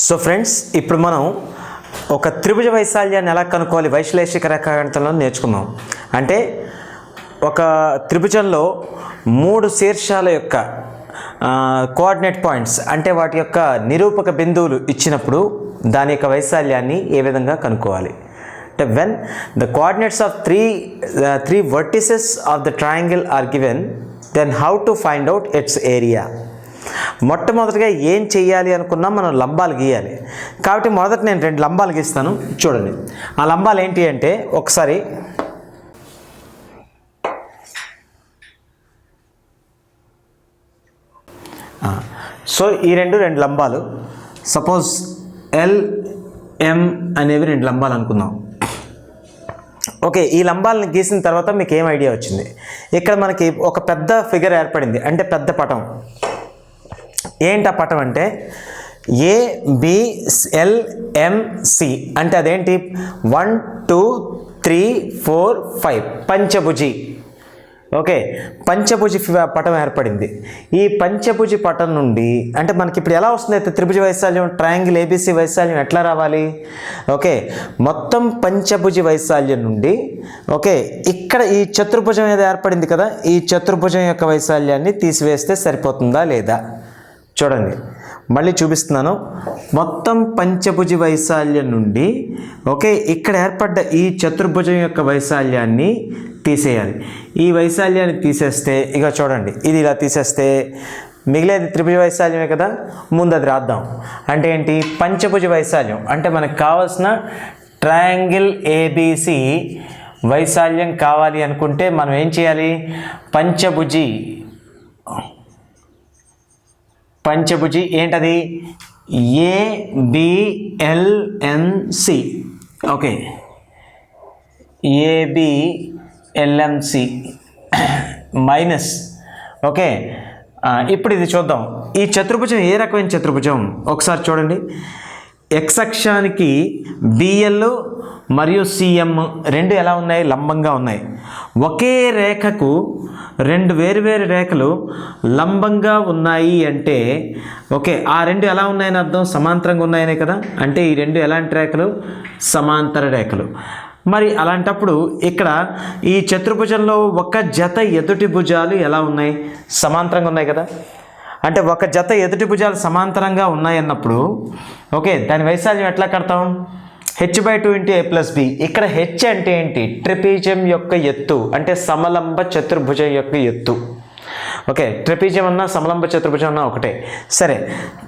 So friends, ఇప్పుడు మనం ఒక త్రిభుజ వైశాల్యాన్ని ఎలా కనుక్కోవాలి వైశ్లేషిక రేఖాగణితంలో నేర్చుకున్నాం. అంటే ఒక త్రిభుజంలో మూడు శీర్షాల యొక్క కోఆర్డినేట్ పాయింట్స్ అంటే వాటి యొక్క నిరూపక బిందువులు ఇచ్చినప్పుడు దాని యొక్క వైశాల్యాన్ని ఏ విధంగా కనుక్కోవాలి అంటే when the coordinates of three vertices of the triangle are given then how to find out its area. మొట్టమొదటిగా ఏం చెయ్యాలి అనుకున్నా మనం లంబాలు గీయాలి. కాబట్టి మొదట నేను 2 లంబాలు గీస్తాను, చూడండి. ఆ లంబాలు ఏంటి అంటే ఒకసారి సో ఈ రెండు లంబాలు, సపోజ్ LM అనేవి 2 లంబాలు అనుకుందాం. ఓకే, ఈ లంబాలను గీసిన తర్వాత మీకు ఏం ఐడియా వచ్చింది? ఇక్కడ మనకి ఒక పెద్ద ఫిగర్ ఏర్పడింది, అంటే పెద్ద పటం. ఏంటి ఆ పటం అంటే ABLMC అంటే అదేంటి 1 2 3 4 5 పంచభుజి. ఓకే, పంచభుజి పటం ఏర్పడింది. ఈ పంచభుజి పటం నుండి అంటే మనకి ఇప్పుడు ఎలా వస్తుంది అయితే త్రిభుజ వైశాల్యం ట్రయాంగిల్ ABC వైశాల్యం ఎట్లా రావాలి? ఓకే, మొత్తం పంచభుజి వైశాల్యం నుండి ఓకే ఇక్కడ ఈ చతుర్భుజం ఏదో ఏర్పడింది కదా, ఈ చతుర్భుజం యొక్క వైశాల్యాన్ని తీసివేస్తే సరిపోతుందా లేదా? చూడండి, మళ్ళీ చూపిస్తున్నాను. మొత్తం పంచభుజి వైశాల్యం నుండి ఓకే ఇక్కడ ఏర్పడ్డ ఈ చతుర్భుజం యొక్క వైశాల్యాన్ని తీసేయాలి. ఈ వైశాల్యాన్ని తీసేస్తే ఇక చూడండి, ఇది ఇలా తీసేస్తే మిగిలేది త్రిభుజ వైశాల్యమే కదా. ముందు అది రాద్దాం. అంటే ఏంటి? పంచభుజ వైశాల్యం అంటే మనకు కావాల్సిన ట్రయాంగిల్ ABC వైశాల్యం కావాలి అనుకుంటే మనం ఏం చేయాలి? పంచభుజి ఏంటది? ABLMC. Okay, ABLMC minus. Okay, ఇప్పుడు ఇది చూద్దాం. ఈ చతుర్భుజం ఏ రకమైన చతుర్భుజం ఒకసారి చూడండి. X అక్షానికి BL మరియు CM రెండు ఎలా ఉన్నాయి? లంబంగా ఉన్నాయి. ఒకే రేఖకు 2 వేరువేరు రేఖలు లంబంగా ఉన్నాయి అంటే ఓకే ఆ రెండు ఎలా ఉన్నాయని అర్థం? సమాంతరంగా ఉన్నాయనే కదా. అంటే ఈ రెండు ఎలాంటి రేఖలు? సమాంతర రేఖలు. మరి అలాంటప్పుడు ఇక్కడ ఈ చతుర్భుజంలో ఒక జత ఎదుటి భుజాలు ఎలా ఉన్నాయి? సమాంతరంగా ఉన్నాయి కదా. అంటే ఒక జత ఎదుటి భుజాలు సమాంతరంగా ఉన్నాయన్నప్పుడు ఓకే దాని వైశాల్యం ఎట్లా కడతాం? h/2 × a + b. ఇక్కడ h అంటే ఏంటి? ట్రెపీజియం యొక్క ఎత్తు, అంటే సమలంబ చతుర్భుజం యొక్క ఎత్తు. ఓకే, ట్రెపీజియం అన్నా సమలంబ చతుర్భుజం అన్నా ఒకటే. సరే,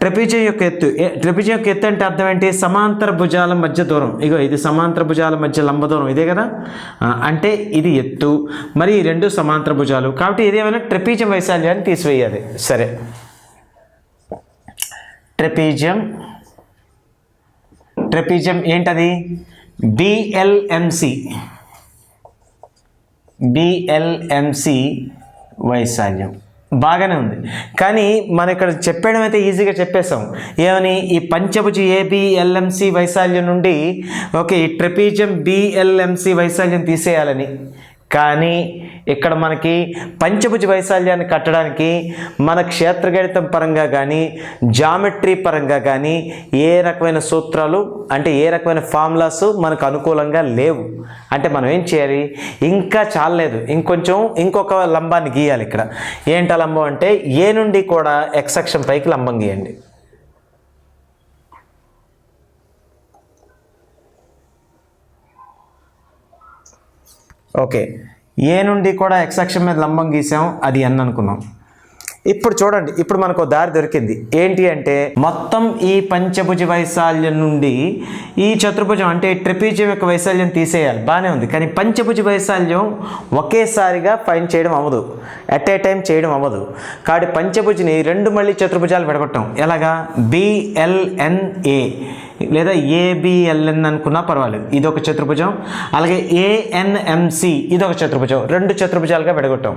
ట్రెపీజియం యొక్క ఎత్తు అంటే అర్థం ఏంటి? సమాంతర భుజాల మధ్య దూరం. ఇగో ఇది సమాంతర భుజాల మధ్య లంబ దూరం ఇదే కదా. అంటే ఇది ఎత్తు, మరి ఈ రెండు సమాంతర భుజాలు. కాబట్టి ఇదేమైనా ట్రెపీజియం వైశాల్యాన్ని తీసివేయాలి. సరే, ట్రెపీజియం ఏంటది? BLMC వైశాల్యం. బాగానే ఉంది, కానీ మనం ఇక్కడ చెప్పడం అయితే ఈజీగా చెప్పేసాం. ఏమని? ఈ పంచభుజి ABLMC వైశాల్యం నుండి ఓకే ఈ ట్రెపీజియం BLMC వైశాల్యం తీసేయాలని. కానీ ఇక్కడ మనకి పంచభుజ వైశాల్యాన్ని కట్టడానికి మన క్షేత్రగణితం పరంగా కానీ జామెట్రీ పరంగా కానీ ఏ రకమైన సూత్రాలు అంటే ఏ రకమైన ఫార్ములాస్ మనకు అనుకూలంగా లేవు. అంటే మనం ఏం చేయాలి? ఇంకా చాలలేదు, ఇంకొక లంబాన్ని గీయాలి. ఇక్కడ ఏంటి లంబం అంటే ఏ నుండి కూడా X అక్షం పైకి లంబం గీయండి. ఓకే, ఏ నుండి కూడా X అక్షం మీద లంబం గీసాం, అది N అనుకున్నాం. ఇప్పుడు చూడండి, ఇప్పుడు మనకు దారి దొరికింది. ఏంటి అంటే మొత్తం ఈ పంచభుజ వైశాల్యం నుండి ఈ చతుర్భుజం అంటే ట్రెపీజియం యొక్క వైశాల్యం తీసేయాలి. బాగానే ఉంది, కానీ పంచభుజ వైశాల్యం ఒకేసారిగా ఫైండ్ చేయడం అవ్వదు, అట్ ఏ టైం చేయడం అవ్వదు. కాబట్టి పంచభుజిని 2 మళ్ళీ చతుర్భుజాలు విడగొట్టాం. ఎలాగా? BLNA. లేదా ఏబిఎల్ఎన్ అనుకున్నా పర్వాలేదు, ఇది ఒక చతుర్భుజం. అలాగే ఏఎన్ఎంసి ఇది ఒక చతుర్భుజం. రెండు చతుర్భుజాలుగా విడగొట్టాం.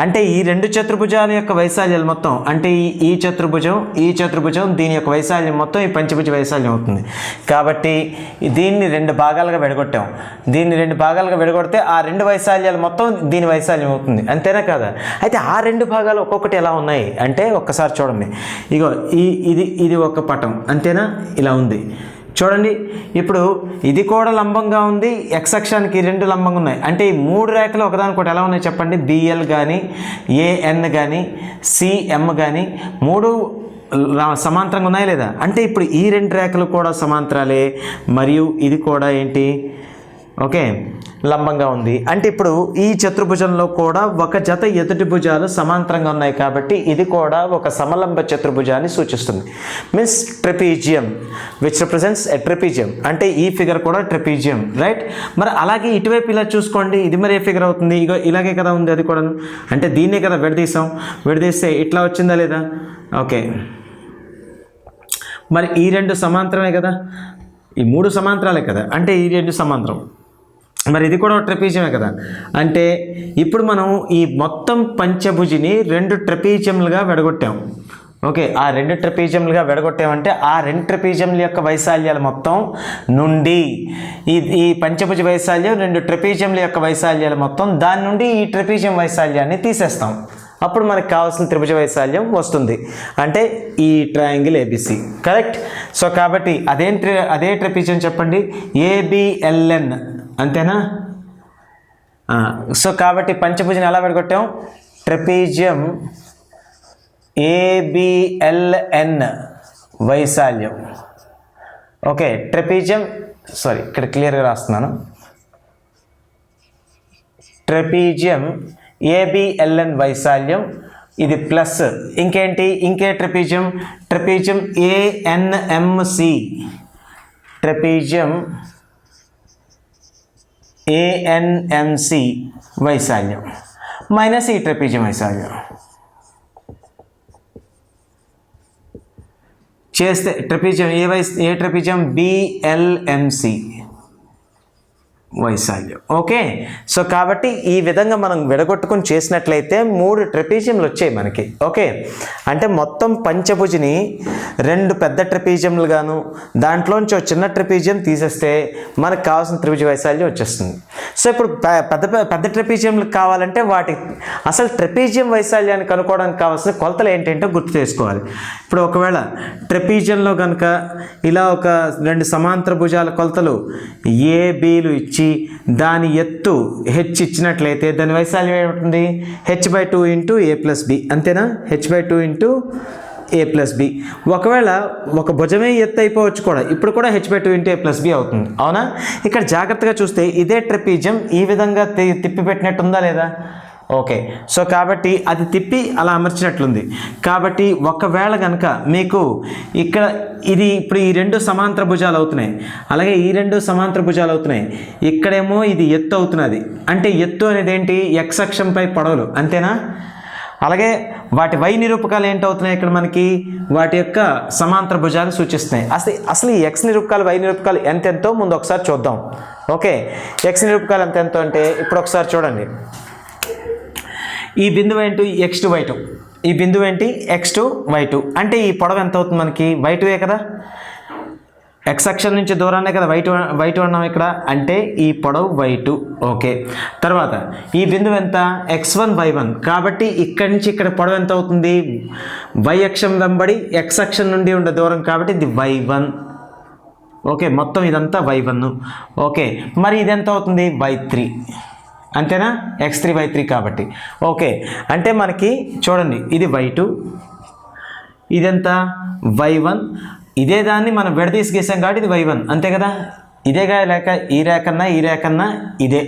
అంటే ఈ రెండు చతుర్భుజాల యొక్క వైశాల్యాలు మొత్తం, అంటే ఈ చతుర్భుజం ఈ చతుర్భుజం దీని యొక్క వైశాల్యం మొత్తం ఈ పంచభుజ వైశాల్యం అవుతుంది. కాబట్టి దీన్ని రెండు భాగాలుగా విడగొట్టాం. దీన్ని రెండు భాగాలుగా విడగొడితే ఆ రెండు వైశాల్యాలు మొత్తం దీని వైశాల్యం అవుతుంది. అంతేనా కదా? అయితే ఆ రెండు భాగాలు ఒక్కొక్కటి ఎలా ఉన్నాయి అంటే ఒక్కసారి చూడండి. ఇగో ఇది ఒక పటం, అంతేనా? ఇలా ఉంది చూడండి. ఇప్పుడు ఇది కూడా లంబంగా ఉంది, ఎక్స్ అక్షానికి రెండు లంబంగా ఉన్నాయి. అంటే ఈ మూడు రేఖలు ఒకదానికొకటి ఎలా ఉన్నాయి చెప్పండి. బిఎల్ కానీ ఏఎన్ కానీ సిఎం కానీ మూడు సమాంతరంగా ఉన్నాయి లేదా? అంటే ఇప్పుడు ఈ రెండు రేఖలు కూడా సమాంతరాలే, మరియు ఇది కూడా ఏంటి, ఓకే, లంబంగా ఉంది. అంటే ఇప్పుడు ఈ చతుర్భుజంలో కూడా ఒక జత ఎదుటి భుజాలు సమాంతరంగా ఉన్నాయి కాబట్టి ఇది కూడా ఒక సమలంబ చతుర్భుజాన్ని సూచిస్తుంది. Means trapezium which represents a trapezium. అంటే ఈ ఫిగర్ కూడా ట్రెపీజియం, రైట్? మరి అలాగే ఇటువైపు ఇలా చూసుకోండి, ఇది మరి ఏ ఫిగర్ అవుతుంది? ఇగో ఇలాగే కదా ఉంది అది కూడా. అంటే దీన్నే కదా విడదీసాం. విడదీస్తే ఇట్లా వచ్చిందా లేదా? ఓకే, మరి ఈ రెండు సమాంతరమే కదా, ఈ మూడు సమాంతరాలే కదా, అంటే ఈ రెండు సమాంతరం. మరి ఇది కూడా ట్రెపీజియమే కదా. అంటే ఇప్పుడు మనం ఈ మొత్తం పంచభుజిని రెండు ట్రెపీజియంలుగా విడగొట్టాం. ఓకే, ఆ రెండు ట్రెపీజియంలుగా విడగొట్టామంటే ఆ రెండు ట్రెపీజియంల యొక్క వైశాల్యాలు మొత్తం నుండి ఈ పంచభుజ వైశాల్యం రెండు ట్రెపీజియంల యొక్క వైశాల్యాలు మొత్తం, దాని నుండి ఈ ట్రెపీజియం వైశాల్యాన్ని తీసేస్తాం. అప్పుడు మనకు కావాల్సిన త్రిభుజ వైశాల్యం వస్తుంది, అంటే ఈ ట్రయాంగిల్ ఏబిసి. కరెక్ట్? సో కాబట్టి అదే ట్రెపీజియం చెప్పండి, ఏబిఎల్ఎన్, అంతేనా? సో కాబట్టి పంచభుజం ఎలా విడగొట్టాం? ట్రెపీజియం ఏబిఎల్ఎన్ వైశాల్యం. ఓకే, ట్రెపీజియం, సారీ ఇక్కడ క్లియర్గా రాస్తున్నాను, ట్రెపీజియం ఏబిఎల్ఎన్ వైశాల్యం ఇది ప్లస్ ఇంకేంటి, ఇంకే ట్రెపీజియం, ట్రెపీజియం ఏఎన్ఎంసి, ట్రెపీజియం ఏఎన్ఎంసి వైశాల్యం మైనస్ ఈ ట్రెపీజియం వైశాల్యం చేస్తే ట్రెపీజియం ఏ ట్రెపీజియం బిఎల్ఎంసి వైశాల్యం. ఓకే, సో కాబట్టి ఈ విధంగా మనం విడగొట్టుకుని చేసినట్లయితే మూడు ట్రెపీజియంలు వచ్చాయి మనకి. ఓకే, అంటే మొత్తం పంచభుజిని రెండు పెద్ద ట్రెపీజియంలుగాను దాంట్లోంచి ఒక చిన్న ట్రెపీజియం తీసేస్తే మనకు కావాల్సిన త్రిభుజ వైశాల్యం వచ్చేస్తుంది. సో ఇప్పుడు పెద్ద ట్రెపీజియంలు కావాలంటే వాటి అసలు ట్రెపీజియం వైశాల్యాన్ని కనుక్కోవడానికి కావాల్సిన కొలతలు ఏంటంటే గుర్తు చేసుకోవాలి. ఇప్పుడు ఒకవేళ ట్రెపీజియంలో కనుక ఇలా ఒక రెండు సమాంతర భుజాల కొలతలు ఏబీలు ఇచ్చి దాని ఎత్తు హెచ్ ఇచ్చినట్లయితే దాని వైశాల్యం ఏమిటి? h/2 into a plus B, అంతేనా? h/2 into a plus B. ఒకవేళ ఒక భుజమే ఎత్తు అయిపోవచ్చు కూడా, ఇప్పుడు కూడా h/2 into a plus B అవుతుంది, అవునా? ఇక్కడ జాగ్రత్తగా చూస్తే ఇదే ట్రెపీజియం ఈ విధంగా తిప్పి పెట్టినట్టుందా లేదా? ఓకే, సో కాబట్టి అది తిప్పి అలా అమర్చినట్లుంది. కాబట్టి ఒకవేళ కనుక మీకు ఇక్కడ ఇది ఇప్పుడు ఈ రెండు సమాంతర భుజాలు అవుతున్నాయి, అలాగే ఈ రెండు సమాంతర భుజాలు అవుతున్నాయి, ఇక్కడేమో ఇది ఎత్తు అవుతున్నది. అంటే ఎత్తు అనేది ఏంటి? ఎక్స్ అక్షంపై పొడవులు, అంతేనా? అలాగే వాటి వై నిరూపకాలు ఏంటవుతున్నాయి ఇక్కడ మనకి? వాటి యొక్క సమాంతర భుజాలు సూచిస్తున్నాయి. అసలు ఈ ఎక్స్ నిరూపకాలు వై నిరూపకాలు ఎంతెంతో ముందు ఒకసారి చూద్దాం. ఓకే, ఎక్స్ నిరూపకాలు ఎంతెంతో అంటే ఇప్పుడు ఒకసారి చూడండి. ఈ బిందువు ఏంటి? x2y2. ఈ బిందువు ఏంటి? x2y2. అంటే ఈ పొడవు ఎంత అవుతుంది మనకి? y2ఏ కదా, ఎక్స్ అక్షం నుంచి దూరాన్నే కదా y2 అన్నాం ఇక్కడ, అంటే ఈ పొడవు y2. ఓకే, తర్వాత ఈ బిందువు ఎంత? x1y1. కాబట్టి ఇక్కడి నుంచి ఇక్కడ పొడవు ఎంత అవుతుంది? y అక్షం వెంబడి x అక్షం నుండి ఉండే దూరం కాబట్టి ఇది y1. ఓకే, మొత్తం ఇదంతా y1. ఓకే, మరి ఇది ఎంత అవుతుంది? y3, అంతేనా? x3 y3 కాబట్టి. ఓకే, అంటే మనకి చూడండి ఇది y2, ఇదెంత? y1. ఇదే దాన్ని మనం విడదీసి గీసాం కాబట్టి ఇది y1, అంతే కదా? ఇదేగా లేక ఈ రేఖన్నా ఇదే.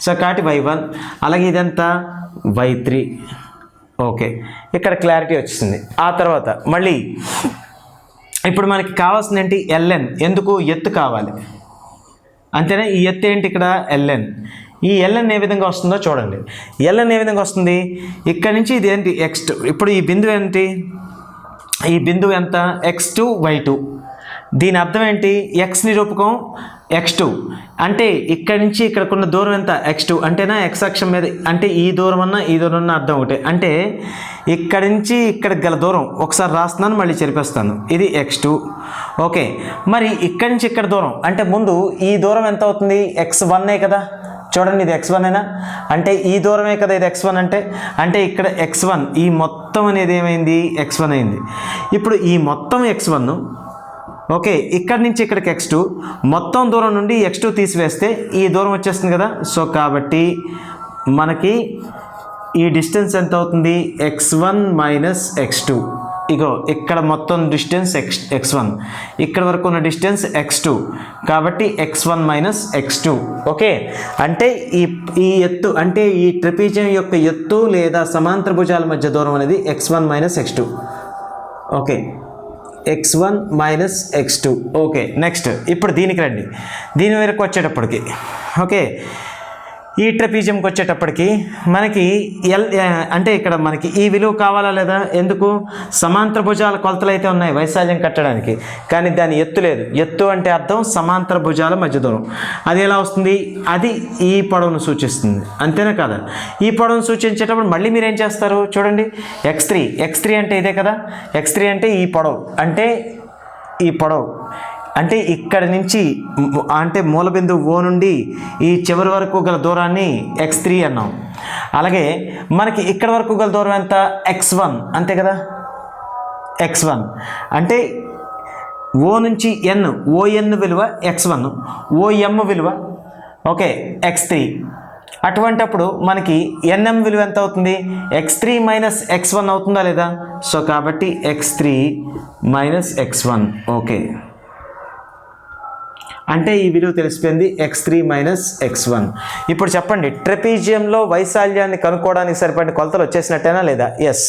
సో కాబట్టి y1. అలాగే ఇదంతా y3. ఓకే, ఇక్కడ క్లారిటీ వచ్చింది. ఆ తర్వాత మళ్ళీ ఇప్పుడు మనకి కావాల్సింది ఏంటి? ln. ఎందుకు? ఎత్తు కావాలి, అంతేనా? ఈ ఎత్తు ఏంటి ఇక్కడ? ln. ఈ ln ఏ విధంగా వస్తుందో చూడండి. ln ఏ విధంగా వస్తుంది? ఇక్కడ నుంచి ఇది ఏంటి? x2. ఇప్పుడు ఈ బిందువు ఏంటి? ఈ బిందువు ఎంత? x2y2. దీని అర్థం ఏంటి? ఎక్స్ నిరూపకం x2 అంటే ఇక్కడి నుంచి ఇక్కడికున్న దూరం ఎంత? x2 అంటేనా x అక్షం మీద, అంటే ఈ దూరం అన్న ఈ దూరం అన్న అర్థం ఒకటే. అంటే ఇక్కడి నుంచి ఇక్కడికి గల దూరం ఒకసారి రాస్తున్నాను, మళ్ళీ చెరిపేస్తాను. ఇది x2. ఓకే, మరి ఇక్కడి నుంచి ఇక్కడ దూరం అంటే ముందు ఈ దూరం ఎంత అవుతుంది? x1 కదా. చూడండి, ఇది x1 అయినా అంటే ఈ దూరమే కదా ఇది x1 అంటే ఇక్కడ x1 ఈ మొత్తం అనేది ఏమైంది? x1 అయింది. ఇప్పుడు ఈ మొత్తం x1, ఓకే, ఇక్కడి నుంచి ఇక్కడికి x2, మొత్తం దూరం నుండి x2 తీసివేస్తే ఈ దూరం వచ్చేస్తుంది కదా. సో కాబట్టి మనకి ఈ డిస్టెన్స్ ఎంత అవుతుంది? x1 minus x2. ఇగో ఇక్కడ మొత్తం డిస్టెన్స్ x1, ఇక్కడ వరకు ఉన్న డిస్టెన్స్ x2, కాబట్టి x1 మైనస్ x2. ఓకే, అంటే ఈ ఎత్తు అంటే ఈ ట్రెపీజియం యొక్క ఎత్తు లేదా సమాంతర భుజాల మధ్య దూరం అనేది x1 minus x2. Okay, x1 minus x2. Okay, next ఇప్పుడు దీనికి రండి. దీని వరకు వచ్చేటప్పటికి, ఓకే, ఈ ట్రెపీజియంకి వచ్చేటప్పటికి మనకి అంటే ఇక్కడ మనకి ఈ విలువ కావాలా లేదా? ఎందుకు? సమాంతర భుజాల కొలతలు అయితే ఉన్నాయి వైశాల్యం కట్టడానికి, కానీ దాని ఎత్తు లేదు. ఎత్తు అంటే అర్థం సమాంతర భుజాల మధ్య దూరం. అది ఎలా వస్తుంది? అది ఈ పొడవును సూచిస్తుంది, అంతేనా కదా? ఈ పొడవును సూచించేటప్పుడు మళ్ళీ మీరు ఏం చేస్తారు? చూడండి, x3 అంటే ఇదే కదా. x3 అంటే ఈ పొడవు, అంటే ఈ పొడవు అంటే ఇక్కడ నుంచి అంటే మూలబిందువు O నుండి ఈ చివరి వరకు గల దూరాన్ని x3 అన్నాం. అలాగే మనకి ఇక్కడ వరకు గల దూరం ఎంత? x1, అంతే కదా. x1 అంటే O నుంచి N, ON విలువ x1, OM విలువ ఓకే x3. అటువంటప్పుడు మనకి NM విలువ ఎంత అవుతుంది? x3 మైనస్ x1 అవుతుందా లేదా? సో కాబట్టి x3 మైనస్ x1. ఓకే, అంటే ఈ విలువ తెలిసిపోయింది, x3 మైనస్ x1. ఇప్పుడు చెప్పండి, ట్రెపీజియంలో వైశాల్యాన్ని కనుక్కోవడానికి సరిపడిన కొలతలు వచ్చేసినట్టేనా లేదా? ఎస్.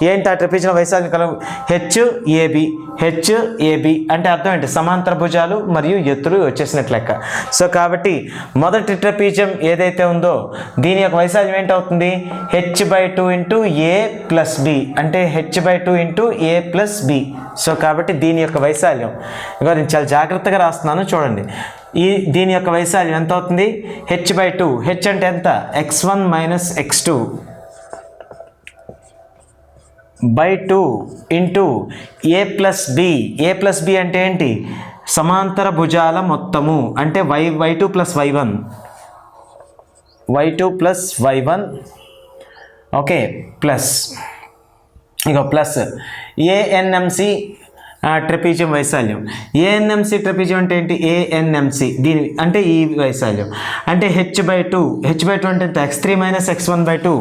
ఏంటి ఆ ట్రెపీజియం వైశాల్యం HAB అంటే అర్థం ఏంటి? సమాంతర భుజాలు మరియు ఎత్తులు వచ్చేసినట్లు లెక్క. సో కాబట్టి మొదటి ట్రెపీజియం ఏదైతే ఉందో దీని యొక్క వైశాల్యం ఏంటవుతుంది? h/2 into a plus b, అంటే h/2 into a plus b. So కాబట్టి దీని యొక్క వైశాల్యం ఇక నేను చాలా జాగ్రత్తగా రాస్తున్నాను, చూడండి. దీని యొక్క వైశాల్యం ఎంత అవుతుంది? h/2. h అంటే ఎంత? x1 minus x2 by 2 into a plus b అంటే ఏంటి? సమాంతర భుజాల మొత్తము, అంటే y2 plus y1 okay, plus ఇక ప్లస్ ANMC ట్రెపీజియం వైశాల్యం. ANMC ట్రెపీజియం అంటే ఏంటి? ANMC దీని అంటే ఈ వైశాల్యం అంటే h/2 అంటే ఎంత? x3 minus x1/2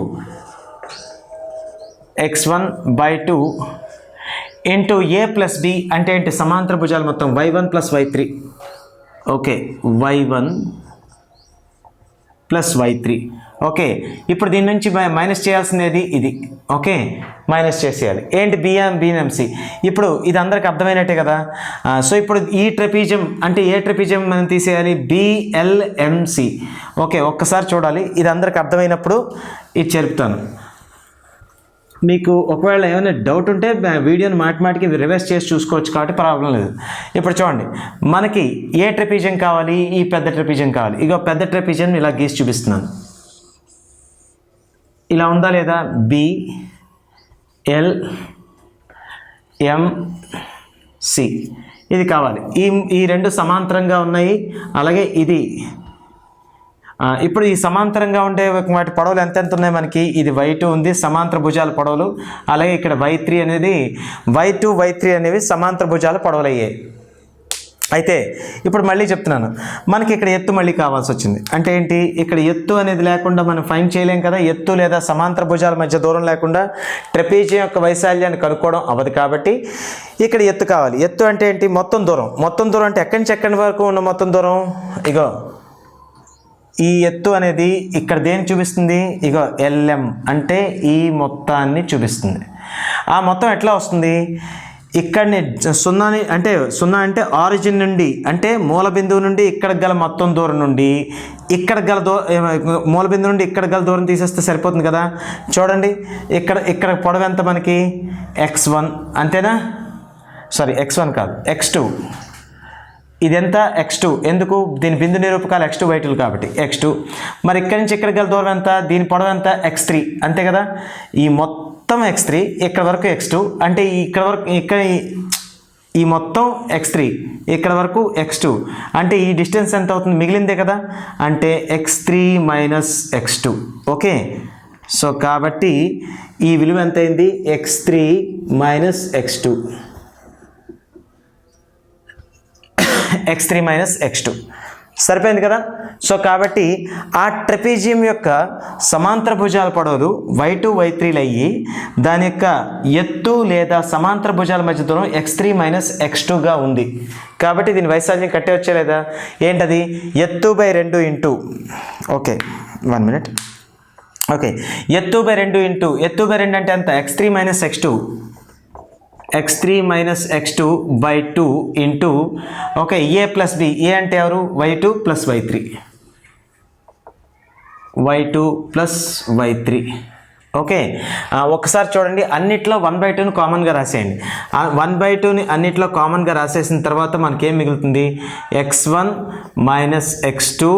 into a plus b అంటే ఏంటి? సమాంతర భుజాలు మొత్తం y1 plus y3. Okay, y1 plus y3. Okay, ఇప్పుడు దీని నుంచి మైనస్ చేయాల్సినది ఇది. ఓకే, మైనస్ చేసేయాలి. ఏంటి? BNMC. ఇప్పుడు ఇది అందరికి అర్థమైనట్టే కదా. సో ఇప్పుడు ఈ ట్రెపీజియం అంటే ఏ ట్రెపీజియం మనం తీసేయాలి? BLMC. ఓకే, ఒక్కసారి చూడాలి, ఇది అందరికి అర్థమైనప్పుడు ఇది చెరుపుతాను. మీకు ఒకవేళ ఏమైనా డౌట్ ఉంటే వీడియోని మాటికి రివర్స్ చేసి చూసుకోవచ్చు, కాబట్టి ప్రాబ్లం లేదు. ఇప్పుడు చూడండి, మనకి ఏ ట్రెపీజియం కావాలి? ఈ పెద్ద ట్రెపీజియం కావాలి. ఇక పెద్ద ట్రెపీజియం ఇలా గీసి చూపిస్తున్నాను. ఇలా ఉందా లేదా? BLMC ఇది కావాలి. ఈ రెండు సమాంతరంగా ఉన్నాయి. అలాగే ఇది ఇప్పుడు ఈ సమాంతరంగా ఉండే వాటి పొడవులు ఎంత ఉన్నాయి మనకి? ఇది y2 ఉంది, సమాంతర భుజాల పొడవులు. అలాగే ఇక్కడ y3 అనేది y2 y3 అనేవి సమాంతర భుజాల పొడవులు అయ్యాయి. అయితే ఇప్పుడు మళ్ళీ చెప్తున్నాను, మనకి ఇక్కడ ఎత్తు మళ్ళీ కావాల్సి వచ్చింది. అంటే ఏంటి? ఇక్కడ ఎత్తు అనేది లేకుండా మనం ఫైండ్ చేయలేం కదా. ఎత్తు లేదా సమాంతర భుజాల మధ్య దూరం లేకుండా ట్రెపీజియం యొక్క వైశాల్యాన్ని కనుక్కోవడం అవ్వదు, కాబట్టి ఇక్కడ ఎత్తు కావాలి. ఎత్తు అంటే ఏంటి? మొత్తం దూరం అంటే ఎక్కడి నుంచి ఎక్కడి వరకు ఉన్న మొత్తం దూరం. ఇగో ఈ ఎత్తు అనేది ఇక్కడ దేన్ని చూపిస్తుంది? ఇగో LM అంటే ఈ మొత్తాన్ని చూపిస్తుంది. ఆ మొత్తం ఎట్లా వస్తుంది? ఇక్కడనే సున్నా అంటే ఆరిజిన్ నుండి, అంటే మూల బిందువు నుండి ఇక్కడికి గల మొత్తం దూరం నుండి ఇక్కడికి గల మూల బిందువు నుండి ఇక్కడికి గల దూరం తీసేస్తే సరిపోతుంది కదా. చూడండి, ఇక్కడ పొడవు ఎంత మనకి? x1 అంతేనా? సారీ, x1 కాదు, x2. ఇది ఎంత x2, ఎందుకు దీని బిందు నిరూపకాలు x2 y2 కాబట్టి x2. మరి ఇక్కడి నుంచి ఇక్కడికి గల దూరం ఎంత, దీని పొడవు ఎంత x3 అంతే కదా. ఈ మొత్తం x3 ఇక్కడ వరకు x2 అంటే ఇక్కడ వరకు ఇక్కడ ఈ మొత్తం x3 ఇక్కడ వరకు x2 అంటే ఈ డిస్టెన్స్ ఎంత అవుతుంది, మిగిలిందే కదా, అంటే x3 minus x2. Okay, so కాబట్టి ఈ విలువ ఎంత అయింది, x3 minus x2, x3 minus x2 సరిపోయింది కదా. సో కాబట్టి ఆ ట్రెపీజియం యొక్క సమాంతర భుజాల పొడవులు y2 y3లు అయ్యి దాని యొక్క ఎత్తు లేదా సమాంతర భుజాల మధ్య దూరం x3 మైనస్ x2గా ఉంది. కాబట్టి దీని వైశాల్యం కట్టే వచ్చే లేదా, ఏంటది, ఎత్తు by 2 into, okay 1 minute, okay ఎత్తు బై 2 ఇంటూ, ఎత్తు బై 2 అంటే ఎంత, x3 minus x2, x3 minus x2 by 2 into, okay A plus B, A అంటే ఎవరు, y2 plus y3, y2 plus y3. Okay, ఒకసారి చూడండి, అన్నిట్లో 1/2ని కామన్గా రాసేయండి. 1/2ని అన్నిట్లో కామన్గా రాసేసిన తర్వాత మనకేం మిగులుతుంది, x1 minus x2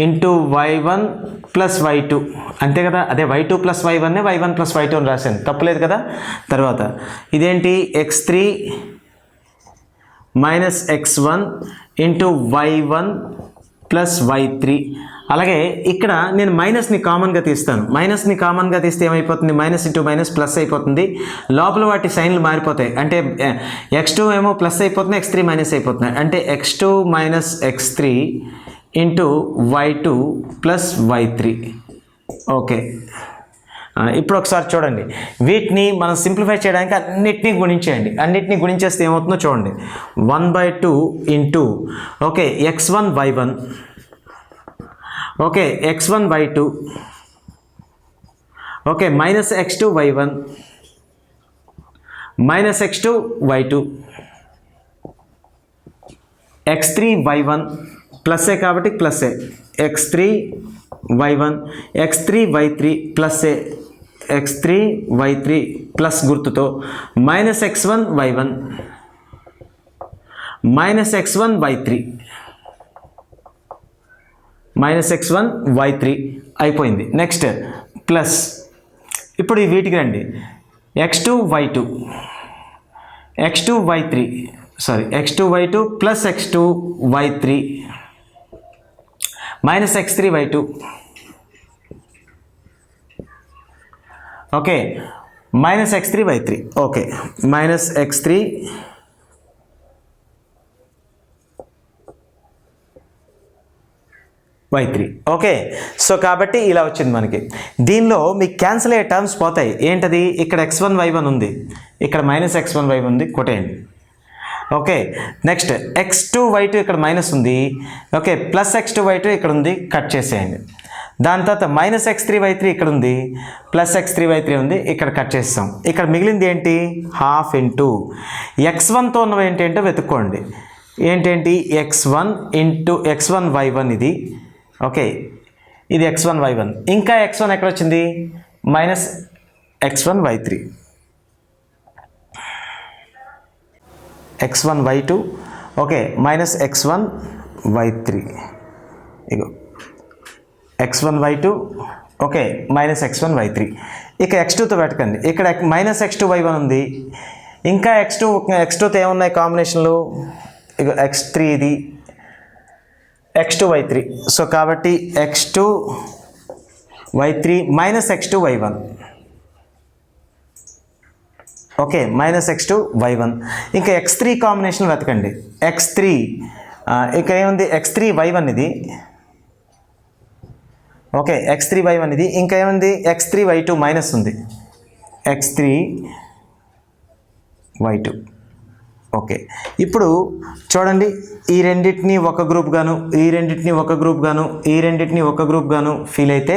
into y1 plus y2 అంతే కదా. అదే y2 plus y1 y1 plus y2 అని రాశాను, తప్పలేదు కదా. తర్వాత ఇదేంటి, x3 minus x1 into y1 plus y3. అలాగే ఇక్కడ నేను మైనస్ని కామన్గా తీస్తాను. మైనస్ని కామన్గా తీస్తే ఏమైపోతుంది, మైనస్ ఇంటూ మైనస్ ప్లస్ అయిపోతుంది, లోపల వాటి సైన్లు మారిపోతాయి. అంటే x2 ఏమో ప్లస్ అయిపోతుంది, x3 మైనస్ అయిపోతుంది, అంటే x2 minus x3 into y2 plus y3. Okay, ఇప్పుడు ఒకసారి చూడండి, వీటిని మనం సింప్లిఫై చేయడానికి అన్నిటినీ గుణించేయండి. అన్నిటినీ గుణించేస్తే ఏమవుతుందో చూడండి, 1/2 into, okay x1 y1, okay x1 y2, okay minus x2 y1 minus x2 y2, x3 y1 plus A కాబట్టి plus A, x3 y1 x3 y3 plus A, x3 y3 plus గుర్తుతో minus x1 y1 minus x1 y3 minus x1 y3 అయిపోయింది. Next plus, ఇప్పుడు ఈ వీటికి రండి, x2 y2 x2 y3 sorry x2 y2 plus x2 y3 minus x3 y2, okay minus x3 y3, okay minus x3 y3. Okay, so కాబట్టి ఇలా వచ్చింది మనకి. దీనిలో మీకు క్యాన్సిల్ అయ్యే టర్మ్స్ పోతాయి. ఏంటది, ఇక్కడ x1 y1 ఉంది, ఇక్కడ మైనస్ x1 y1 ఉంది, కొట్టేయండి. ఓకే, నెక్స్ట్ x2 y2 ఇక్కడ మైనస్ ఉంది, ఓకే ప్లస్ x2 y2 ఇక్కడ ఉంది, కట్ చేసేయండి. దాని తర్వాత మైనస్ x3 y3 ఇక్కడ ఉంది, ప్లస్ x3 y3 ఉంది, ఇక్కడ కట్ చేస్తాం. ఇక్కడ మిగిలింది ఏంటి, హాఫ్ ఇంటూ x1తో ఉన్నవి ఏంటంటే వెతుక్కోండి. ఏంటేంటి, x1 ఇంటూ x1 y1 ఇది, ఓకే ఇది x1 y1, ఇంకా x1 ఎక్కడ వచ్చింది, minus x1 y3, x1 y2, okay minus x1 y3, ఇగో x1 y2, okay minus x1 y3. ఇక x2తో పెట్టకండి, ఇక్కడ మైనస్ x2 y1 ఉంది, ఇంకా x2తో ఏమున్నాయి కాంబినేషన్లు, ఇక x3 ఇది, x2 y3. సో కాబట్టి x2 y3 minus x2 y1, okay minus x2 y1. ఇంకా x3 కాంబినేషన్ వెతకండి, x3 ఇక్కడ ఏముంది, x3 y1 ఇది, ఓకే x3 y1 ఇది, ఇంకా ఏముంది x3 y2 మైనస్ ఉంది, x3 y2. ఓకే, ఇప్పుడు చూడండి, ఈ రెండింటిని ఒక గ్రూప్ గాను, ఈ రెండింటిని ఒక గ్రూప్ గాను, ఈ రెండింటిని ఒక గ్రూప్ గాను ఫీల్ అయితే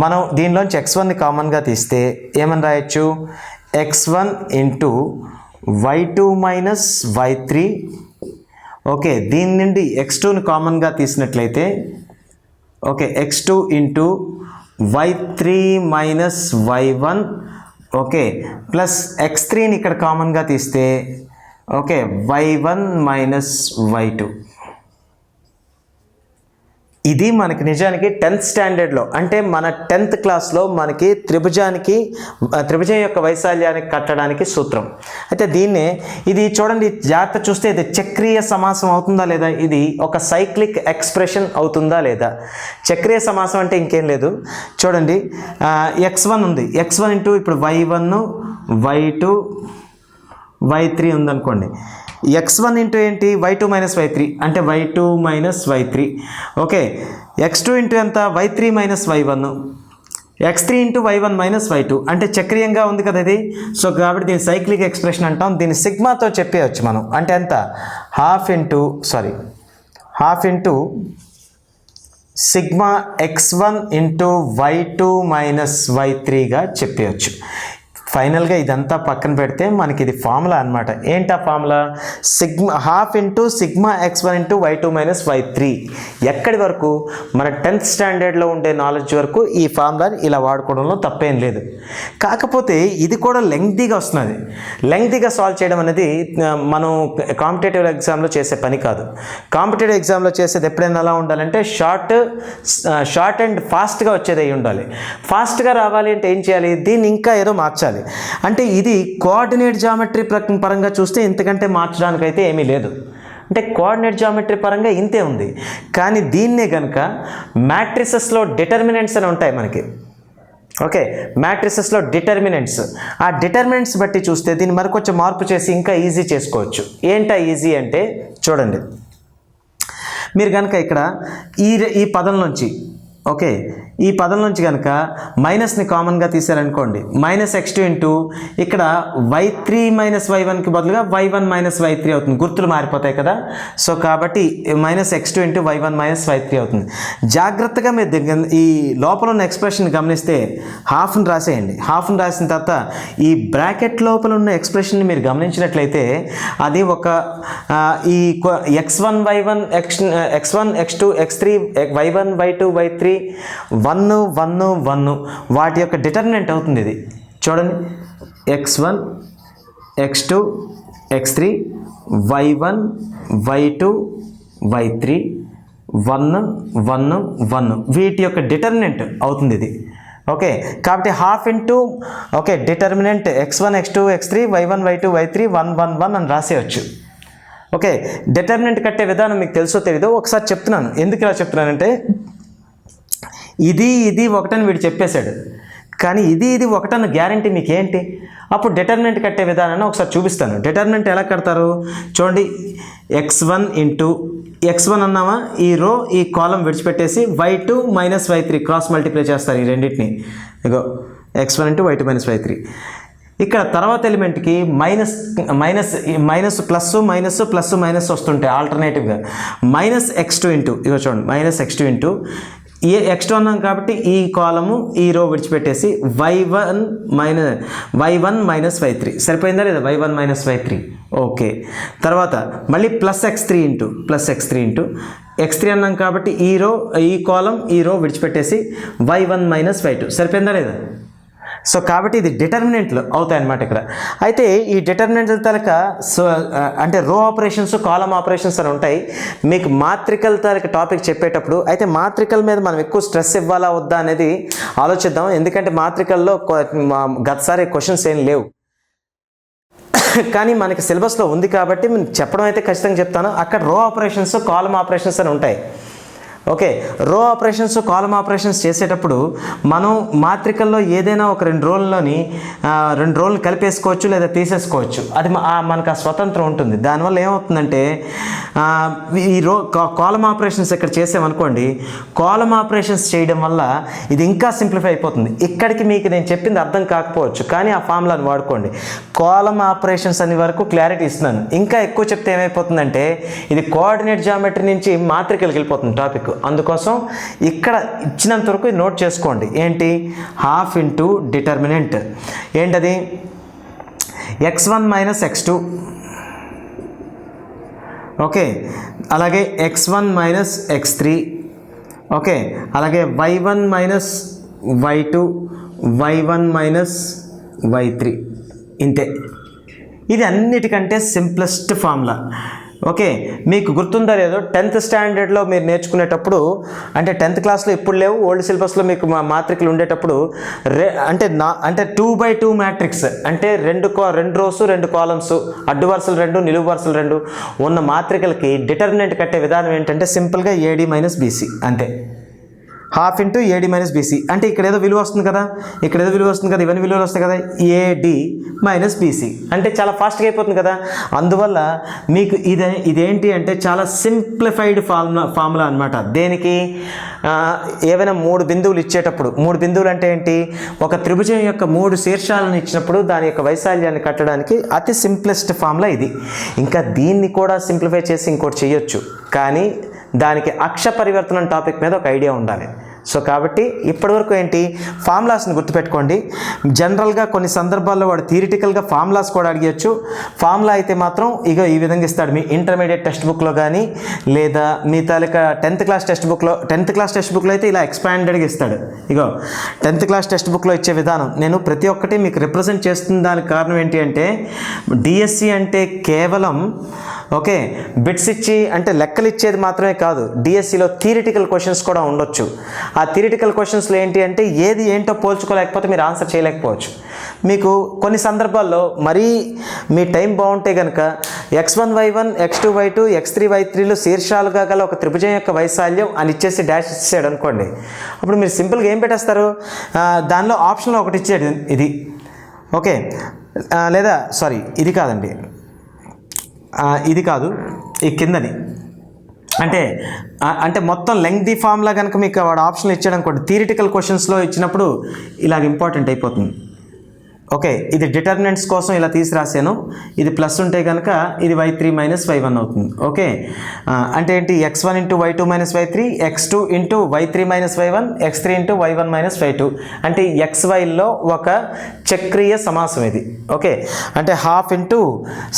మనం దీనిలోంచి x1ని కామన్గా తీస్తే ఏమని రాయొచ్చు, x1 into y2 minus y3, okay దీని నుండి x2ని కామన్గా తీసినట్లయితే, okay x2 into y3 minus y1, okay plus x3ని ఇక్కడ కామన్గా తీస్తే, ఓకే y1 మైనస్ y2. ఇది మనకి నిజానికి 10th స్టాండర్డ్లో అంటే మన 10th క్లాస్లో మనకి త్రిభుజం యొక్క వైశాల్యానికి కట్టడానికి సూత్రం. అయితే దీన్నే ఇది చూడండి, జాగ్రత్త చూస్తే ఇది చక్రీయ సమాసం అవుతుందా లేదా, ఇది ఒక సైక్లిక్ ఎక్స్ప్రెషన్ అవుతుందా లేదా. చక్రీయ సమాసం అంటే ఇంకేం లేదు, చూడండి x1 ఉంది, x1 ఇంటూ ఇప్పుడు y1 y2 y3 ఉందనుకోండి. x1 ఇంటూ ఏంటి, y2 మైనస్ y3 అంటే y2 minus y3. Okay, x2 into ఎంత, y3 minus y1, x3 into y1 minus y2 అంటే చక్రీయంగా ఉంది కదా ఇది. సో కాబట్టి దీన్ని సైక్లిక్ ఎక్స్ప్రెషన్ అంటాం. దీన్ని సిగ్మాతో చెప్పేయచ్చు మనం. అంటే ఎంత, half into sigma x1 into y2 minus y3గా చెప్పేయచ్చు. ఫైనల్గా ఇదంతా పక్కన పెడితే మనకి ఇది ఫార్ములా అనమాట. ఏంటి ఆ formula, half into sigma x1 into y2 minus y3. ఎక్కడి వరకు, మన 10th స్టాండర్డ్లో ఉండే నాలెడ్జ్ వరకు ఈ ఫార్ములాని ఇలా వాడుకోవడంలో తప్పేం లేదు. కాకపోతే ఇది కూడా లెంగ్తీగా వస్తున్నది. లెంగ్తీగా సాల్వ్ చేయడం అనేది మనం కాంపిటేటివ్ ఎగ్జామ్లో చేసే పని కాదు. కాంపిటేటివ్ ఎగ్జామ్లో చేసేది ఎప్పుడైనా ఎలా ఉండాలంటే షార్ట్ అండ్ ఫాస్ట్గా వచ్చేది అయి ఉండాలి. ఫాస్ట్గా రావాలి అంటే ఏం చేయాలి, దీన్ని ఇంకా ఏదో మార్చాలి. అంటే ఇది కోఆర్డినేట్ జామెట్రీ పరంగా చూస్తే ఇంతకంటే మార్చడానికైతే ఏమీ లేదు. అంటే కోఆర్డినేట్ జామెట్రీ పరంగా ఇంతే ఉంది. కానీ దీన్నే కనుక మ్యాట్రిసెస్లో డిటర్మినెంట్స్ అని ఉంటాయి మనకి. ఓకే, మ్యాట్రిసెస్లో డిటర్మినెంట్స్, ఆ డిటర్మినెంట్స్ బట్టి చూస్తే దీన్ని మరి కొంచెం మార్పు చేసి ఇంకా ఈజీ చేసుకోవచ్చు. ఏంటా ఈజీ అంటే చూడండి, మీరు కనుక ఇక్కడ ఈ పదం నుంచి, ఓకే, ఈ పదం నుంచి కనుక మైనస్ని కామన్గా తీసారనుకోండి, మైనస్ x2 ఇంటూ ఇక్కడ y3 మైనస్ y1కి బదులుగా y1 మైనస్ y3 అవుతుంది. గుర్తులు మారిపోతాయి కదా. సో కాబట్టి minus x2 into y1 minus y3 అవుతుంది. జాగ్రత్తగా మీరు ఈ లోపల ఉన్న ఎక్స్ప్రెషన్ గమనిస్తే హాఫ్ని రాసేయండి. హాఫ్ని రాసిన తర్వాత ఈ బ్రాకెట్ లోపల ఉన్న ఎక్స్ప్రెషన్ని మీరు గమనించినట్లయితే అది ఒక ఈ x1 y1 x1 x2 x3 y1 y2 y3 1 1 1 వాటి యొక్క డిటర్మినెంట్ అవుతుంది. ఇది చూడండి, x1 x2 x3 y1 y2 y3 1 1 1 వీటి యొక్క డిటర్మినెంట్ అవుతుంది ఇది. ఓకే, కాబట్టి half into okay determinant x1 x2 x3 y1 y2 y3 1 1 1 అని రాసేయచ్చు. ఓకే, డిటర్మినెంట్ కట్టే విధానం మీకు తెలుసో తెలీదో ఒకసారి చెప్తున్నాను. ఎందుకు ఇలా చెప్తున్నానంటే ఇది ఒకటని వీడు చెప్పేశాడు, కానీ ఇది ఒకటన్న గ్యారంటీ మీకు ఏంటి? అప్పుడు డిటర్మినెంట్ కట్టే విధానాన్ని ఒకసారి చూపిస్తాను. డిటర్మినెంట్ ఎలా కడతారు చూడండి, x1 ఇంటూ x1 అన్నామా, ఈ రో ఈ కాలం విడిచిపెట్టేసి y2 minus y3 cross multiply చేస్తారు ఈ రెండింటిని. ఇగో x1 into y2 minus y3. ఇక్కడ తర్వాత ఎలిమెంట్కి మైనస్ ప్లస్ మైనస్ వస్తుంటాయి ఆల్టర్నేటివ్గా. మైనస్ x2 ఇంటూ ఇగో చూడండి, మైనస్ x2 ఇంటూ x2 అన్నాం కాబట్టి ఈ కాలము ఈ రో విడిచిపెట్టేసి y1 మైనస్ y3. సరిపోయిందా లేదా, y1 మైనస్ y3. ఓకే, తర్వాత మళ్ళీ ప్లస్ x3 ఇంటూ x3 అన్నాం కాబట్టి ఈ కాలం ఈ రో విడిచిపెట్టేసి y1 మైనస్ y2. సరిపోయిందా లేదా. సో కాబట్టి ఇది డిటర్మినెంట్లు అవుతాయి అన్నమాట ఇక్కడ. అయితే ఈ డిటర్మినెంట్ల తలక అంటే రో ఆపరేషన్స్ కాలం ఆపరేషన్స్ అని ఉంటాయి. మీకు మాత్రికల తలక టాపిక్ చెప్పేటప్పుడు అయితే మాత్రికల మీద మనం ఎక్కువ స్ట్రెస్ ఇవ్వాలా వద్దా అనేది ఆలోచిద్దాం. ఎందుకంటే మాత్రికల్లో గతసారి క్వశ్చన్స్ ఏం లేవు, కానీ మనకి సిలబస్లో ఉంది కాబట్టి చెప్పడం అయితే ఖచ్చితంగా చెప్తాను. అక్కడ రో ఆపరేషన్స్ కాలం ఆపరేషన్స్ అని ఉంటాయి. ఓకే, రో ఆపరేషన్స్ కాలం ఆపరేషన్స్ చేసేటప్పుడు మనం మాత్రికల్లో ఏదైనా ఒక రెండు రోల్ని కలిపేసుకోవచ్చు లేదా తీసేసుకోవచ్చు. అది మనకు ఆ స్వతంత్రం ఉంటుంది. దానివల్ల ఏమవుతుందంటే ఈ కాలం ఆపరేషన్స్ ఇక్కడ చేసామనుకోండి, కాలం ఆపరేషన్స్ చేయడం వల్ల ఇది ఇంకా సింప్లిఫై అయిపోతుంది. ఇక్కడికి మీకు నేను చెప్పింది అర్థం కాకపోవచ్చు, కానీ ఆ ఫార్ములాని వాడుకోండి. కాలం ఆపరేషన్స్ అనే వరకు క్లారిటీ ఇస్తున్నాను. ఇంకా ఎక్కువ చెప్తే ఏమైపోతుందంటే ఇది కోఆర్డినేట్ జామెట్రీ నుంచి మాత్రికలకు వెళ్ళిపోతుంది టాపిక్. అందుకోసం ఇక్కడ ఇచ్చినంత వరకు నోట్ చేసుకోండి. ఏంటి, హాఫ్ ఇంటూ డిటర్మినెంట్ ఏంటది, x1 మైనస్ x2. ఓకే, అలాగే x1 మైనస్ x3. ఓకే, అలాగే y1 minus y2 y1 minus y3. ఇంతే, ఇది అన్నిటికంటే సింప్లెస్ట్ ఫార్ములా. ఓకే, మీకు గుర్తుందా లేదో 10th స్టాండర్డ్లో మీరు నేర్చుకునేటప్పుడు, అంటే 10th క్లాస్లో ఇప్పుడు లేవు, ఓల్డ్ సిలబస్లో మీకు మాత్రికలు ఉండేటప్పుడు అంటే 2x2 మ్యాట్రిక్స్ అంటే రెండు రోస్ 2 కాలమ్స్, అడ్డు వరుసలు 2 నిలువు వరుసలు 2 ఉన్న మాత్రికలకి డిటర్మినెంట్ కట్టే విధానం ఏంటంటే సింపుల్గా AD - BC అంతే. ½ ఇంటూ AD - BC అంటే ఇక్కడ ఏదో విలువ వస్తుంది కదా, ఇక్కడ ఏదో విలువ వస్తుంది కదా, ఇవన్నీ విలువలు వస్తాయి కదా, AD - BC అంటే చాలా ఫాస్ట్గా అయిపోతుంది కదా. అందువల్ల మీకు ఇదేంటి అంటే చాలా సింప్లిఫైడ్ ఫార్ములా అనమాట. దేనికి ఏవైనా 3 బిందువులు ఇచ్చేటప్పుడు, 3 బిందువులు అంటే ఏంటి, ఒక త్రిభుజం యొక్క 3 శీర్షాలను ఇచ్చినప్పుడు దాని యొక్క వైశాల్యాన్ని కట్టడానికి అతి సింప్లెస్ట్ ఫార్ములా ఇది. ఇంకా దీన్ని కూడా సింప్లిఫై చేసి ఇంకోటి చేయొచ్చు, కానీ దానికి అక్ష పరివర్తనం టాపిక్ మీద ఒక ఐడియా ఉండాలి. సో కాబట్టి ఇప్పటివరకు ఏంటి, ఫార్ములాస్ని గుర్తుపెట్టుకోండి. జనరల్గా కొన్ని సందర్భాల్లో వాడు థియరిటికల్గా ఫార్ములాస్ కూడా అడిగచ్చు. ఫార్ములా అయితే మాత్రం ఇక ఈ విధంగా ఇస్తాడు. మీ ఇంటర్మీడియట్ టెక్స్ట్ బుక్లో కానీ లేదా మీ తాలూకా 10th క్లాస్ టెక్స్ట్ బుక్లో అయితే ఇలా ఎక్స్పాండెడ్గా ఇస్తాడు. ఇగో 10th క్లాస్ టెక్స్ట్ బుక్లో ఇచ్చే విధానం నేను ప్రతి ఒక్కటి మీకు రిప్రజెంట్ చేస్తున్న దానికి కారణం ఏంటి అంటే, డిఎస్సి అంటే కేవలం ఓకే బిట్స్ ఇచ్చి అంటే లెక్కలు ఇచ్చేది మాత్రమే కాదు, డిఎస్సిలో థియరిటికల్ క్వశ్చన్స్ కూడా ఉండొచ్చు. ఆ థియరిటికల్ క్వశ్చన్స్లో ఏంటి అంటే ఏది ఏంటో పోల్చుకోలేకపోతే మీరు ఆన్సర్ చేయలేకపోవచ్చు. మీకు కొన్ని సందర్భాల్లో మరీ మీ టైం బాగుంటే కనుక x1 y1 x2 y2 x3 y3లు శీర్షాలుగా గల ఒక త్రిభుజం యొక్క వైశాల్యం అని ఇచ్చేసి డాష్ ఇచ్చాడు అనుకోండి, అప్పుడు మీరు సింపుల్గా ఏం పెట్టేస్తారు, దానిలో ఆప్షన్లో ఒకటి ఇచ్చాడు ఇది ఓకే, లేదా సారీ ఇది కాదండి, ఇది కాదు ఈ కిందని, అంటే మొత్తం లెంగ్తీ ఫామ్లా కనుక మీకు వాడు ఆప్షన్లు ఇచ్చాడు అనుకోండి, థియరిటికల్ క్వశ్చన్స్లో ఇచ్చినప్పుడు ఇలాగ ఇంపార్టెంట్ అయిపోతుంది. ఓకే, ఇది డిటర్మినెంట్స్ కోసం ఇలా తీసి రాశాను, ఇది ప్లస్ ఉంటే కనుక ఇది y3 - y1 అవుతుంది. ఓకే, అంటే ఏంటి, x1 × y2 - y3, x2 × y3 - y1, x3 × y1 - y2 అంటే xyలో ఒక చక్రీయ సమాసం ఇది. ఓకే, అంటే ½ ఇంటూ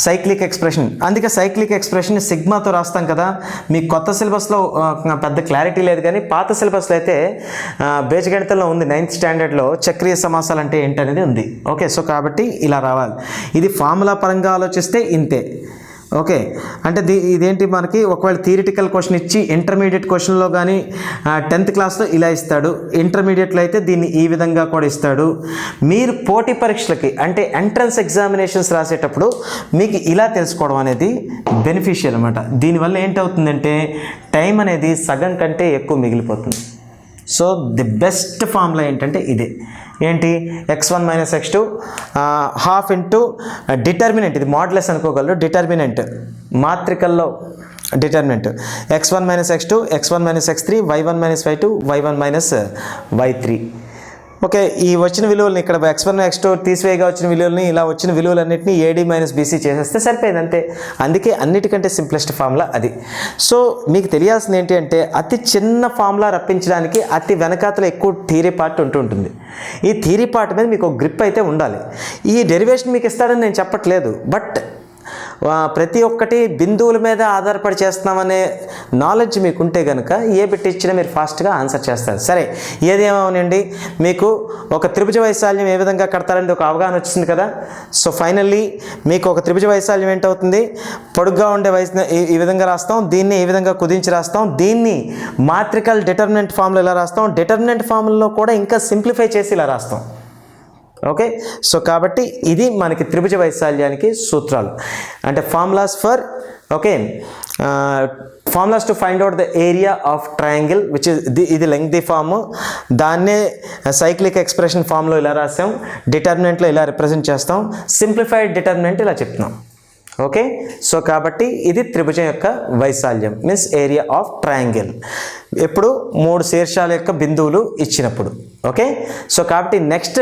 సైక్లిక్ ఎక్స్ప్రెషన్, అందుకే సైక్లిక్ ఎక్స్ప్రెషన్ సిగ్మాతో రాస్తాం కదా. మీ కొత్త సిలబస్లో పెద్ద క్లారిటీ లేదు, కానీ పాత సిలబస్లో అయితే బీజగణితంలో ఉంది, 9th స్టాండర్డ్లో చక్రీయ సమాసాలు అంటే ఏంటనేది ఉంది. ఓకే, సో కాబట్టి ఇలా రావాలి. ఇది ఫార్ములా పరంగా ఆలోచిస్తే ఇంతే. ఓకే, అంటే ఇదేంటి మనకి ఒకవేళ థియరిటికల్ క్వశ్చన్ ఇచ్చి ఇంటర్మీడియట్ క్వశ్చన్లో కానీ 10th క్లాస్లో ఇలా ఇస్తాడు, ఇంటర్మీడియట్లో అయితే దీన్ని ఈ విధంగా కూడా ఇస్తాడు. మీరు పోటీ పరీక్షలకి అంటే ఎంట్రన్స్ ఎగ్జామినేషన్స్ రాసేటప్పుడు మీకు ఇలా తెలుసుకోవడం అనేది బెనిఫిషియల్ అనమాట. దీనివల్ల ఏంటవుతుందంటే టైం అనేది సగం కంటే ఎక్కువ మిగిలిపోతుంది. సో ది బెస్ట్ ఫార్ములా ఏంటంటే ఇదే, ఏంటి x1 - x2 ½ ఇంటూ డిటర్మినెంట్, ఇది మోడ్లెస్ అనుకోగలరు, డిటర్మినెంట్ మాత్రికల్లో determinant x1 - x2 x1 - x3 y1 - y2 y1 - y3. Okay, ఈ వచ్చిన విలువల్ని ఇక్కడ x1 x2 తీసివేయగా వచ్చిన విలువల్ని ఇలా వచ్చిన విలువలన్నింటినీ AD - BC చేసేస్తే సరిపోయింది అంతే. అందుకే అన్నిటికంటే సింప్లెస్ట్ ఫార్ములా అది. సో మీకు తెలియాల్సింది ఏంటి అంటే అతి చిన్న ఫార్ములా రప్పించడానికి అతి వెనకాతలో ఎక్కువ థియరీ పార్ట్ ఉంటుంది. ఈ థియరీ పార్ట్ మీద మీకు ఒక గ్రిప్ అయితే ఉండాలి. ఈ డెరివేషన్ మీకు ఇస్తాడని నేను చెప్పట్లేదు, బట్ ప్రతి ఒక్కటి బిందువుల మీద ఆధారపడి చేస్తున్నామనే నాలెడ్జ్ మీకు ఉంటే కనుక ఏ బిట్ ఇచ్చినా మీరు ఫాస్ట్గా ఆన్సర్ చేస్తారు. సరే, ఏదేమోనండి, మీకు ఒక త్రిభుజ వైశాల్యం ఏ విధంగా కడతారని ఒక అవగాహన వచ్చింది కదా. సో ఫైనల్లీ మీకు ఒక త్రిభుజ వైశాల్యం ఏంటవుతుంది, పొడుగ్గా ఉండే ఈ విధంగా రాస్తాం, దీన్ని ఈ విధంగా కుదించి రాస్తాం, దీన్ని మాత్రికల్ డిటర్మినెంట్ ఫార్ములా ఇలా రాస్తాం, డిటర్మినెంట్ ఫార్ములలో కూడా ఇంకా సింప్లిఫై చేసి ఇలా రాస్తాం. ఓకే, సో కాబట్టి ఇది మనకి త్రిభుజ వైశాల్యానికి సూత్రాలు, అంటే formulas for okay formulas to find out the area of triangle which is ఇది లెంగ్తీ ఫామ్, దాన్నే సైక్లిక్ ఎక్స్ప్రెషన్ ఫామ్లో ఇలా రాసాం, డిటర్మినెంట్లో ఇలా రిప్రజెంట్ చేస్తాం, సింప్లిఫైడ్ డిటర్మినెంట్ ఇలా చెప్తున్నాం. ఓకే, సో కాబట్టి ఇది త్రిభుజం యొక్క వైశాల్యం మీన్స్ ఏరియా ఆఫ్ ట్రయాంగిల్ ఎప్పుడు 3 శీర్షాల యొక్క బిందువులు ఇచ్చినప్పుడు. ఓకే, సో కాబట్టి నెక్స్ట్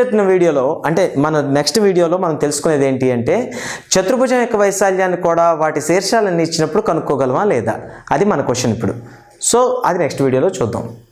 వీడియోలో మనం తెలుసుకునేది ఏంటి అంటే చతుర్భుజం యొక్క వైశాల్యాన్ని కూడా వాటి శీర్షాలన్నీ ఇచ్చినప్పుడు కనుక్కోగలమా లేదా, అది మన క్వశ్చన్ ఇప్పుడు. సో అది నెక్స్ట్ వీడియోలో చూద్దాం.